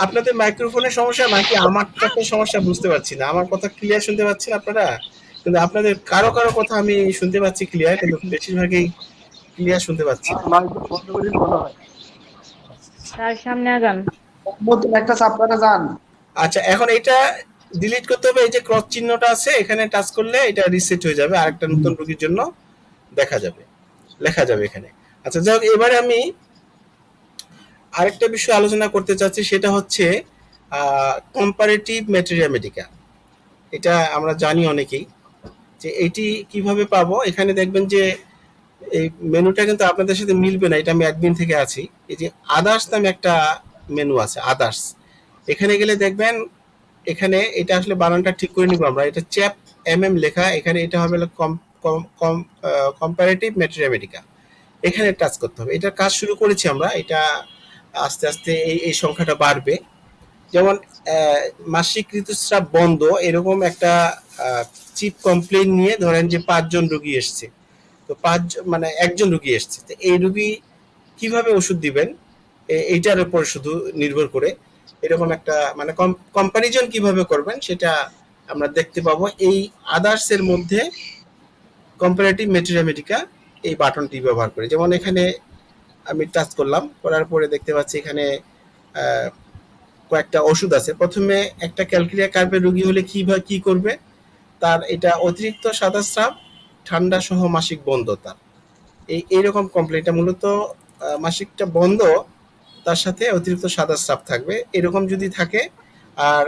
আপনাদের মাইক্রোফোনের সমস্যা নাকি আমারটাতে সমস্যা বুঝতে পারছি না। আমার কথা ক্লিয়ার শুনতে পাচ্ছেন আপনারা? কিন্তু আপনাদের কারো কারো কথা আমি শুনতে পাচ্ছি ক্লিয়ার, কিন্তু বেশিরভাগই ক্লিয়ার শুনতে পাচ্ছি না। তার সামনে আগান। একটা সাপ্লাইতে যান। আচ্ছা, এখন এটা ডিলিট করতে হবে। এই যে ক্রস চিহ্নটা আছে, এখানে টাচ করলে এটা রিসেট হয়ে যাবে, আরেকটা নতুন রোগীর জন্য দেখা যাবে, লেখা যাবে এখানে। আচ্ছা, যাই হোক, এবারে আমি আরেকটা বিষয় আলোচনা করতে চাচ্ছি, সেটা হচ্ছে কম্পারেটিভ ম্যাটেরিয়া মেডিকা। এটা আমরা জানি অনেকেই, যে এটি কিভাবে পাবো। এখানে দেখবেন যে এই মেনুটা কিন্তু আপনাদের সাথে মিলবে না, এটা আমি অ্যাডমিন থেকে আছি। এই যে আদার্স নামে একটা মেনু আছে, আদার্স, এখানে গেলে দেখবেন, এখানে এটা আসলে বানানটা ঠিক করে নিব আমরা, এটা চ্যাপ লেখা, এখানে এটা হবে কম্পারেটিভ ম্যাটেরিয়া মেডিকা। এখানে টাচ করতে হবে। এটার কাজ শুরু করেছি আমরা, এটা আস্তে আস্তে এই সংখ্যাটা বাড়বে। যেমন মাসিক ঋতুস্রাব বন্ধ, এরকম একটা চিপ কমপ্লেইন নিয়ে ধরেন যে 5 জন রোগী এসছে, তো 5 মানে একজন রোগী এসছে, তো এই রোগী কিভাবে ওষুধ দিবেন এইটার উপর শুধু নির্ভর করে এরকম একটা মানে কম্পারিজন কিভাবে করবেন সেটা আমরা দেখতে পাবো এই আদার্স এর মধ্যে। কম্পারেটিভ ম্যাটেরিয়া মেডিকা এই বাটনটি ব্যবহার করে, যেমন এখানে আমি টাচ করলাম, করার পরে দেখতে পাচ্ছি এখানে কয়েকটা ওষুধ আছে। প্রথমে একটা ক্যালকুলিয়া কার্ভের রোগী হলে কি করবে, তার এটা অতিরিক্ত সাদাস্রাব, ঠান্ডা সহ মাসিক বন্ধ, তার এইরকম কমপ্লেনটা মূলত মাসিকটা বন্ধ, তার সাথে অতিরিক্ত সাদাস্রাব থাকবে, এরকম যদি থাকে, আর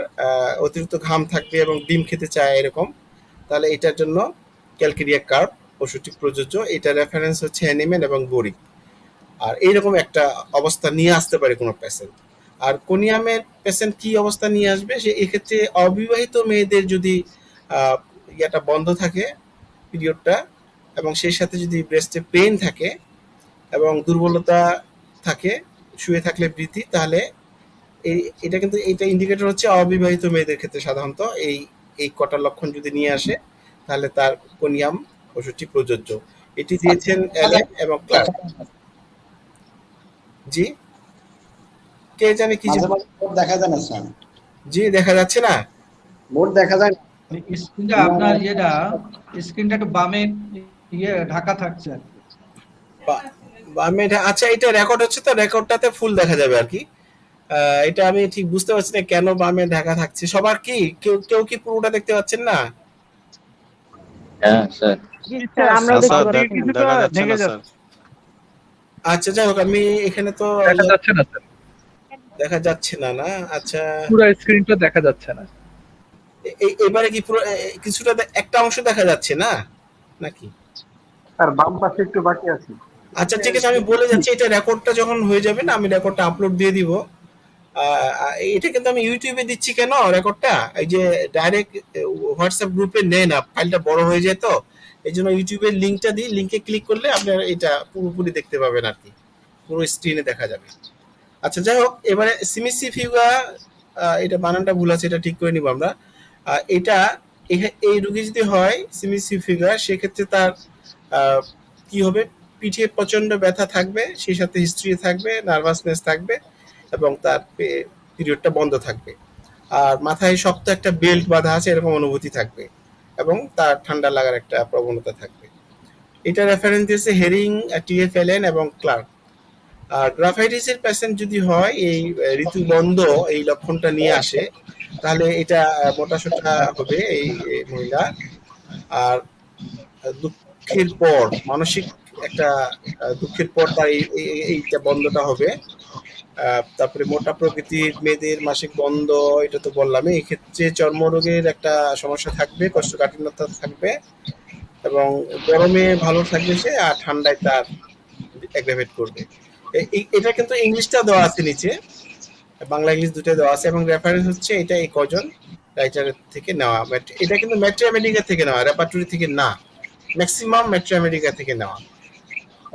অতিরিক্ত ঘাম থাকবে এবং ডিম খেতে চায় এরকম, তাহলে এটার জন্য ক্যালকুলিয়া কার্ভ ওষুধটি প্রযোজ্য। এটা রেফারেন্স হচ্ছে অ্যানিমেন এবং বোরিক। আর এইরকম একটা অবস্থা নিয়ে আসতে পারে কোনো পেশেন্ট। আর কোনিয়ামের পেশেন্ট কি অবস্থা নিয়ে আসবে, সে এক্ষেত্রে অবিবাহিত মেয়েদের যদি ইয়াটা বন্ধ থাকে পিরিয়ডটা, এবং সেই সাথে যদি ব্রেস্টে পেইন থাকে এবং দুর্বলতা থাকে, শুয়ে থাকলে বৃদ্ধি, তাহলে এটা কিন্তু এইটা ইন্ডিকেটর হচ্ছে অবিবাহিত মেয়েদের ক্ষেত্রে সাধারণত এই কটা লক্ষণ যদি নিয়ে আসে, তাহলে তার কোনিয়াম ওষুধটি প্রযোজ্য। এটি দিয়েছেন অ্যালেন এবং ক্লার্ক। জি, কে জানে কি দেখা যায় না স্যার, জি দেখা যাচ্ছে না, মোট দেখা যায় না। স্ক্রিনটা আপনার স্ক্রিনটা একটু বামে ঢাকা থাকছে আর কি। আমি আচ্ছা, এটা রেকর্ড হচ্ছে তো, রেকর্ডটাতে ফুল দেখা যাবে আর কি। এটা আমি ঠিক বুঝতে পারছি না কেন বামে ঢাকা থাকছে। সবার কি কেউ কি পুরোটা দেখতে পাচ্ছেন না? হ্যাঁ স্যার। জি স্যার, আমরাও না দেখতে স্যার, পাচ্ছি না। দেখা যাচ্ছে না স্যার। আচ্ছা, যাই হোক, আমি এখানে তো দেখা যাচ্ছে না স্যার, দেখা যাচ্ছে না, না? আচ্ছা, পুরো স্ক্রিনটা দেখা যাচ্ছে না। এবারে কি পুরো কিছুটা একটা অংশ দেখা যাচ্ছে না নাকি? আর বাম পাশে একটু বাকি আছে। আচ্ছা, ঠিক আছে, আমি বলে যাচ্ছি, এটা রেকর্ডটা যখন হয়ে যাবে না, আমি রেকর্ডটা আপলোড দিয়ে দিব। এটা কিন্তু আমি ইউটিউবে দিচ্ছি কেন রেকর্ডটা, এই যে ডাইরেক্ট হোয়াটসঅ্যাপ গ্রুপে নেয় না, ফাইলটা বড় হয়ে যায়, তো এই জন্য ইউটিউবের লিঙ্কটা দিই, লিঙ্কে ক্লিক করলে আপনার এটা পুরোপুরি দেখতে পাবেন আর কি, পুরো স্ক্রিনে দেখা যাবে। আচ্ছা, যাই হোক, এবারে সিমিসি ফিগা, এটা বানানটা ভুল আছে, এটা ঠিক করে নিব আমরা। এটা এই রোগী যদি হয় সিমিসি ফিগা, সেক্ষেত্রে তার কি হবে, পিঠে প্রচন্ড ব্যথা থাকবে, সেই সাথে হিস্ট্রি থাকবে, নার্ভাসনেস থাকবে, এবং তার পিরিয়ডটা বন্ধ থাকবে, আর মাথায় শক্ত একটা বেল্ট বাঁধা আছে এরকম অনুভূতি থাকবে, এবং তার ঠান্ডা লাগার একটা প্রবণতা থাকবে। এটা রেফারেন্স দিয়েছে হেরিং, টিএফএলএন এবং ক্লার্ক। আর গ্রাফাইটিসের পেশেন্ট যদি হয়, এই ঋতু বন্ধ এই লক্ষণটা নিয়ে আসে, তাহলে এটা মোটাসোটা হবে এই মহিলা। আর দুঃখের পর, মানসিক একটা দুঃখের পর তার এইটা বন্ধটা হবে। তারপরে মোটা প্রকৃতির মেয়েদের মাসিক বন্ধ, এটা তো বললামই। এই ক্ষেত্রে চর্মরোগের একটা সমস্যা থাকবে, কোষ্ঠকাঠিন্যতা থাকবে, এবং গরমে ভালো থাকবে সে, আর ঠান্ডায় তার অ্যাগ্রাভেট করবে। এটা কিন্তু ইংলিশটা দেওয়া আছে নিচে, বাংলা ইংলিশ দুটো দেওয়া আছে, এবং রেফারেন্স হচ্ছে এটা এই কজন রাইটারের থেকে নেওয়া। এটা কিন্তু মেট্রো আমেরিকা থেকে নেওয়া, রেপার্টরি থেকে না, ম্যাক্সিমাম মেট্রো আমেরিকা থেকে নেওয়া।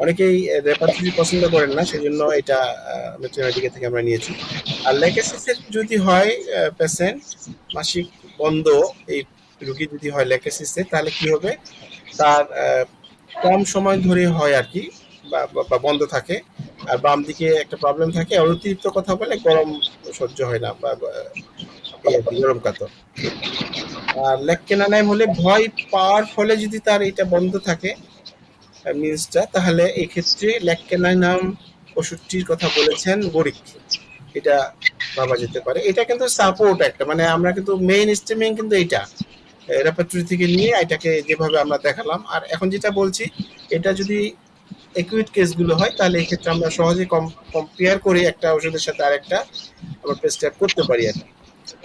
অনেকেই রেপার্টরি পছন্দ করেন না, সেজন্য এটা মেট্রো আমেরিকা থেকে আমরা নিয়েছি। আর লেকেসিসের যদি হয় পেশেন্ট, মাসিক বন্ধ এই রোগী যদি হয় লেকেসিসে, তাহলে কি হবে, তার কম সময় ধরে হয় আর কি, বা বন্ধ থাকে, আর বাম দিকে একটা প্রবলেম থাকে, আর অতিরিক্ত কথা বলে গরম সহ্য হয় না, বা গরম কাতর। আর লেককেনানাইম হলে ভয় পাওয়ার ফলে যদি তার এটা বন্ধ থাকে মিন্সটা, তাহলে এই ক্ষেত্রে লেককেনানাইম ওষুধটির কথা বলেছেন বরিক, এটা ভাবা যেতে পারে। এটা কিন্তু সাপোর্ট একটা, মানে আমরা কিন্তু মেইন স্ট্রিমিং কিন্তু এটা রেপার্টরি থেকে নিয়ে এটাকে যেভাবে আমরা দেখালাম। আর এখন যেটা বলছি, এটা যদি একুইট কেসগুলো হয়, তাহলে এই ক্ষেত্রে আমরা সহজে কম্পেয়ার করে একটা ওষুধের সাথে আরেকটা আমরা প্রেসক্রাইব করতে পারি আর কি।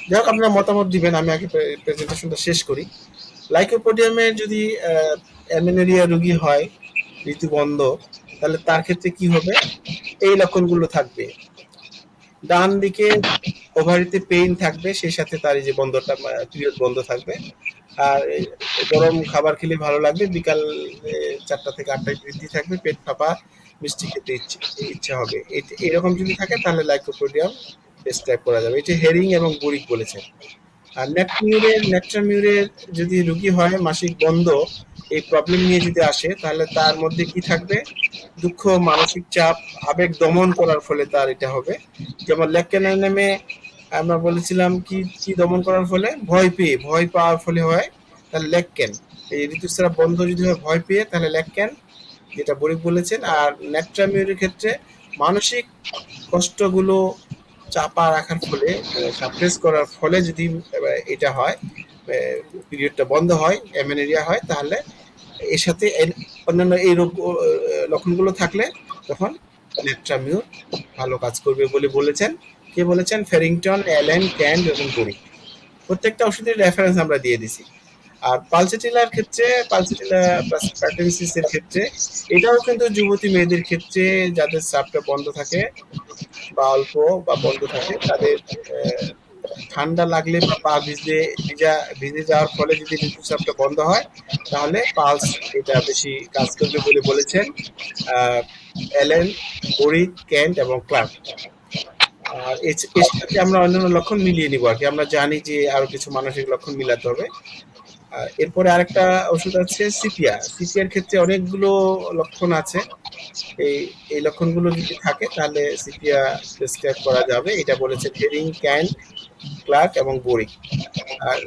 যাই হোক, আপনারা মতামত দিবেন, আমি আগে প্রেজেন্টেশনটা শেষ করি। লাইকোপোডিয়ামের যদি অ্যামেনেরিয়া রোগী হয় ঋতুবন্ধ, তাহলে তার ক্ষেত্রে কি হবে, এই লক্ষণগুলো থাকবে। ডান দিকে ওভারিতে পেইন থাকবে, সেই সাথে তার এই যে বন্ধটা, পিরিয়ড বন্ধ থাকবে। আর গরম খাবার খেলে ভালো লাগবে, বিকাল 4টা থেকে 8টায় বৃদ্ধি থাকবে, পেট ফাঁপা, মিষ্টি খেতে ইচ্ছা হবে। এরকম যদি থাকে তাহলে লাইকোপোডিয়াম প্রেসক্রাইব করা যাবে। এটা হেরিং এবং বরিক বলেছেন। আর নেট্রামিউরের যদি রোগী হয় মাসিক বন্ধ এই প্রবলেম নিয়ে যদি আসে, তাহলে তার মধ্যে কি থাকবে, দুঃখ, মানসিক চাপ, আবেগ দমন করার ফলে তার এটা হবে। যেমন লেককেনানাইমে আমরা বলেছিলাম কি কি দমন করার ফলে, ভয় পাওয়ার ফলে হয়, তাহলে লেককেন। এই ঋতুস্রাব বন্ধ যদি হয় ভয় পেয়ে, তাহলে লেককেন, যেটা বরিক বলেছেন। আর নেট্রামিউরের ক্ষেত্রে মানসিক কষ্টগুলো চাপা রাখার ফলে, সাপ্রেস করার ফলে যদি এটা হয়, পিরিয়ডটা বন্ধ হয়, অ্যামেনেরিয়া হয়, তাহলে এর সাথে অন্যান্য এই রোগ লক্ষণগুলো থাকলে তখন নেট্রামিউর ভালো কাজ করবে বলে বলেছেন। কে বলেছেন? ফেরিংটন, অ্যালেন, ক্যান্ড এবং বরিক। প্রত্যেকটা ওষুধের রেফারেন্স আমরা দিয়ে দিছি। আর পালসেটিলার ক্ষেত্রে, পালসেটিলা প্যাটেন্সিসের ক্ষেত্রে, এটাও কিন্তু যুবতী মেয়েদের ক্ষেত্রে যাদের স্রাবটা বন্ধ থাকে বা অল্প বা বন্ধ থাকে, তাদের ঠান্ডা লাগলে বা পা ভিজে যাওয়ার ফলে যদি ঋতুস্রাবটা বন্ধ হয়, তাহলে পালস এটা বেশি কাজ করবে বলে বলেছেন অ্যালেন, বরিক, কেন্ট এবং ক্লার্ক। আর এর সাথে আমরা অন্যান্য লক্ষণ মিলিয়ে নিব আর কি, আমরা জানি যে আরো কিছু মানসিক লক্ষণ মিলাতে হবে। এরপরে আরেকটা ওষুধ আছে সিপিয়ার ক্ষেত্রে অনেকগুলো লক্ষণ আছে। এই লক্ষণগুলো যদি থাকে তাহলে সিপিয়া প্রেসক্রাইব করা যাবে, এটা বলেছে হেরিং, ক্যান, ক্লার্ক এবং বরিক। আর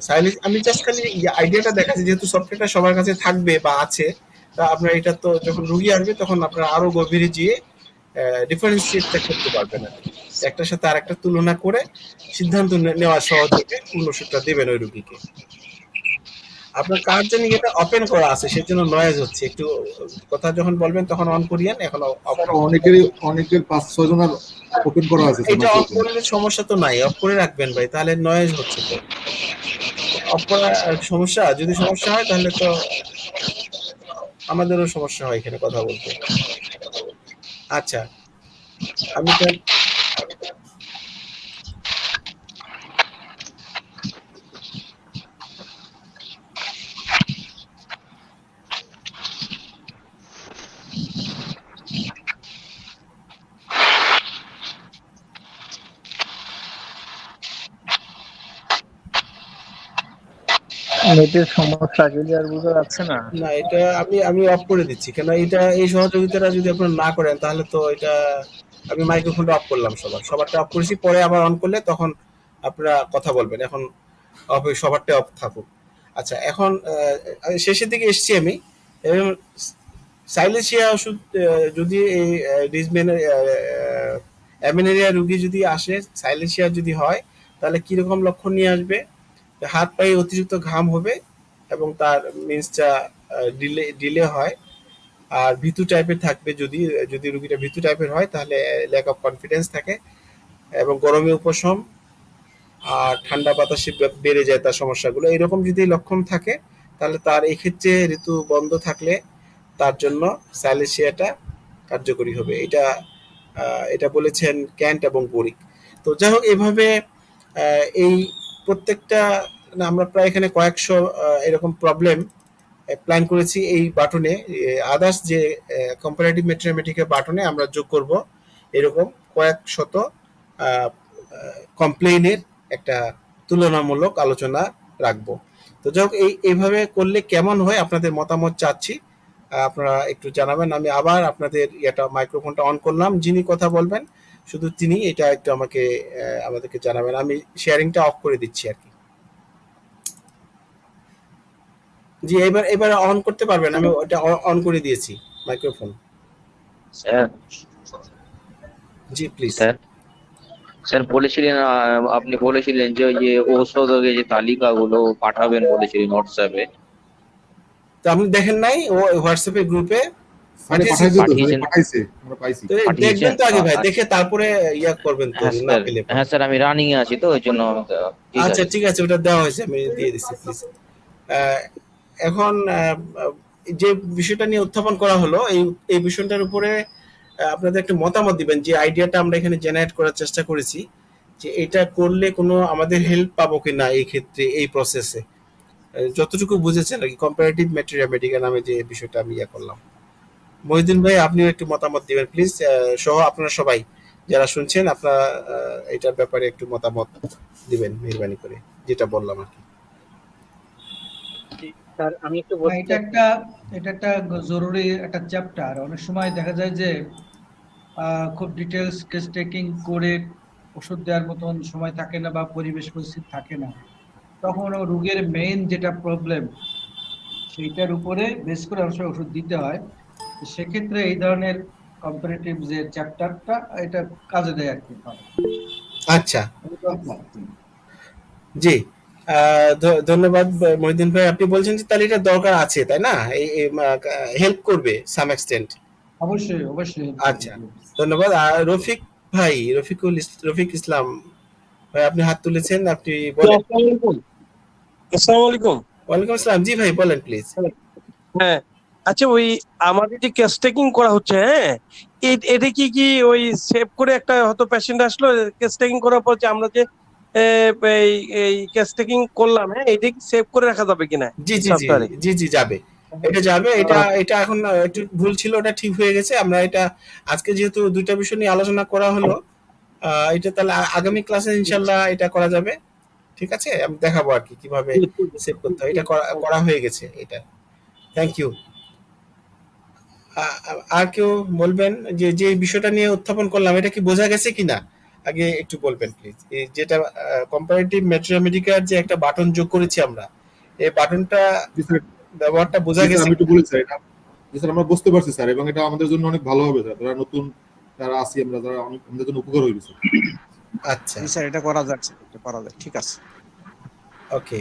আমি জাস্ট খালি আইডিয়াটা দেখাচ্ছি, যেহেতু সফটওয়্যারটা সবার কাছে থাকবে বা আছে, তা আপনার এটা তো যখন রুগী আসবে তখন আপনারা আরো গভীরে গিয়ে ডিফারেন্সিয়েটটা করতে পারবেন আর কি। একটার সাথে আরেকটা তুলনা করে সিদ্ধান্ত নেওয়া সহজ হবে কোন ওষুধটা দেবেন ওই রুগীকে। আপনার কার জানি এটা ওপেন করা আছে সেজন্য নয়েজ হচ্ছে, একটু কথা যখন বলবেন তখন অন করিয়েন, এখন অফ অনেকের 5-6 জনের ওপেন করা আছে এটা অফ করলে সমস্যা তো নাই, অফ করে রাখবেন ভাই, তাহলে নয়েজ হচ্ছে তো, অফ করা সমস্যা, যদি সমস্যা হয় তাহলে তো আমাদেরও সমস্যা হয় এখানে কথা বলতে। আচ্ছা, আমি তো নেটের সমস্যা ক্লিয়ার বোঝা যাচ্ছে না। না, এটা আমি অফ করে দিচ্ছি, কেন এটা এই সহযোগিতাটা যদি আপনারা না করেন তাহলে তো এটা, আমি মাইক্রোফোনটা অফ করলাম, সবারটা অফ করেছি, পরে আবার অন করলে তখন আপনারা কথা বলবেন, এখন অফ, সবারটা অফ থাকুক। আচ্ছা, এখন শেষের দিকে এসেছি আমি। এবং সাইলেশিয়া ওষুধ যদি এই অ্যামিনেরিয়া রোগী যদি আসে, সাইলেশিয়া যদি হয়, তাহলে কিরকম লক্ষণ নিয়ে আসবে? হাত পায়ে অতিরিক্ত ঘাম হবে এবং তার মিন্সটা ডিলে হয়, আর ভীতু টাইপের থাকবে, যদি যদি রুগীটা ভীতু টাইপের হয় তাহলে ল্যাক অফ কনফিডেন্স থাকে, এবং গরমে উপশম, আর ঠান্ডা বাতাসে বেড়ে যায় তার সমস্যাগুলো। এরকম যদি লক্ষণ থাকে তাহলে তার এই ক্ষেত্রে ঋতু বন্ধ থাকলে তার জন্য সাইলেশিয়াটা কার্যকরী হবে। এটা বলেছেন ক্যান্ট এবং বোরিক। তো যাই হোক, এভাবে এই প্রত্যেকটা, আমরা প্রায় এখানে কয়েকশো এরকম প্রবলেম প্ল্যান করেছি এই বাটনে, আদার্স যে কম্পারেটিভ ম্যাথমেটিক্যাল বাটনে আমরা যোগ করব এরকম কয়েক শত কমপ্লেইনের একটা তুলনামূলক আলোচনা রাখবো। তো যাই হোক, এইভাবে করলে কেমন হয় আপনাদের মতামত চাচ্ছি, আপনারা একটু জানাবেন। আমি আবার আপনাদের মাইক্রোফোনটা অন করলাম, যিনি কথা বলবেন শুধু তিনি এটা একটু আমাদেরকে জানাবেন। আমি শেয়ারিংটা অফ করে দিচ্ছি আর কি। জি, এবার অন করতে পারবেন, আমি ওটা অন করে দিয়েছি microphone. Sir, G please. Sir বলেছিলেন, আপনি বলেছিলেন যে ওই যে ঔষধের যে তালিকাগুলো পাঠাবেন বলেছিলেন হোয়াটসঅ্যাপে। তো আপনি দেখেন নাই ও হোয়াটসঅ্যাপে গ্রুপে দেখবেন তো আগে ভাই, দেখে তারপরে করবেন তো, না পেলে। হ্যাঁ স্যার, আমি রানিং এ আছি তো ওই জন্য। আচ্ছা ঠিক আছে, ওটা দেওয়া হয়েছে, আমি দিয়ে দিচ্ছি প্লিজ। এখন যে বিষয়টা নিয়ে উত্থাপন করা হলো, এই বিষয়টার উপরে আপনাদের একটা মতামত দিবেন, যে আইডিয়াটা আমরা এখানে জেনারেট করার চেষ্টা করেছি, যে এটা করলে কোনো আমাদের হেল্প পাবো কিনা এই ক্ষেত্রে, এই প্রসেসে যতটুকু বুঝেছেন আর কি, কম্পারেটিভ ম্যাথমেটিক্যাল নামে যে বিষয়টা আমি করলাম। মহিউদ্দিন ভাই, আপনিও একটু মতামত দিবেন প্লিজ, সহ আপনারা সবাই যারা শুনছেন, আপনারা এটার ব্যাপারে একটু মতামত দিবেন মেহরবানি করে, যেটা বললাম আর কি। আমি একটু এটা একটা জরুরি একটা চ্যাপ্টার। অনেক সময় দেখা যায় যে খুব ডিটেলস কেস টেকিং করে ওষুধ দেওয়ার মতন সময় থাকে না বা পরিবেশ পরিস্থিতি থাকে না, তখন রোগের মেইন যেটা প্রবলেম সেইটার উপরে বেস করে অবশ্যই ওষুধ দিতে হয়। সেক্ষেত্রে এই ধরনের কম্পারেটিভ যে চ্যাপ্টারটা এটা কাজে দেয় আর কি। আচ্ছা, জি, ধন্যবাদ মহিউদ্দিন ভাই। আপনি বলছেন যে তাহলে এটা দরকার আছে, তাই না? হেল্প করবে সাম এক্সটেন্ট। অবশ্যই অবশ্যই। আচ্ছা, ধন্যবাদ। আর রফিক ইসলাম ভাই, আপনি হাত তুলেছেন, আপনি বলেন। আসসালামু আলাইকুম। ওয়ালাইকুম আসসালাম। জি ভাই, বলেন প্লিজ। হ্যাঁ, আচ্ছা, ওই আমাদের যে কেস টেকিং করা হচ্ছে, হ্যাঁ, এটা কি ওই সেভ করে একটা হয়তো পেশেন্ট আসলো, কেস টেকিং করার পর যে আমরা যে এই কেস টেকিং করলাম, হ্যাঁ, এটা কি সেভ করে রাখা যাবে কিনা? জি জি জি জি জি, যাবে, এটা যাবে। এটা এখন একটু ভুল ছিল, ওটা ঠিক হয়ে গেছে। আমরা এটা আজকে যেহেতু দুইটা বিষয় নিয়ে আলোচনা করা হলো, এটা তাহলে আগামী ক্লাসে ইনশাল্লাহ এটা করা যাবে। ঠিক আছে, আমি দেখাবো আর কি কিভাবে সেভ করতে হয়। এটা করা হয়ে গেছে এটা। Thank you. আর কেউ বলবেন যে বিষয়টা নিয়ে উত্থাপন করলাম, এটা কি বোঝা গেছে কিনা আগে একটু বলবেন প্লিজ। এই যেটা কম্পারেটিভ ম্যাথমেটিক্যাল যে একটা বাটন যোগ করেছি আমরা, এই বাটনটা ব্যবহারটা বোঝা গেছে? আমি একটু বলেছি এটা, স্যার আমরা বুঝতে পারছি স্যার, এবং এটা আমাদের জন্য অনেক ভালো হবে স্যার, যারা নতুন যারা আছি আমরা, যারা আমাদের জন্য উপকার হইবে স্যার। আচ্ছা স্যার, এটা করা যাচ্ছে, ঠিক আছে। ওকে।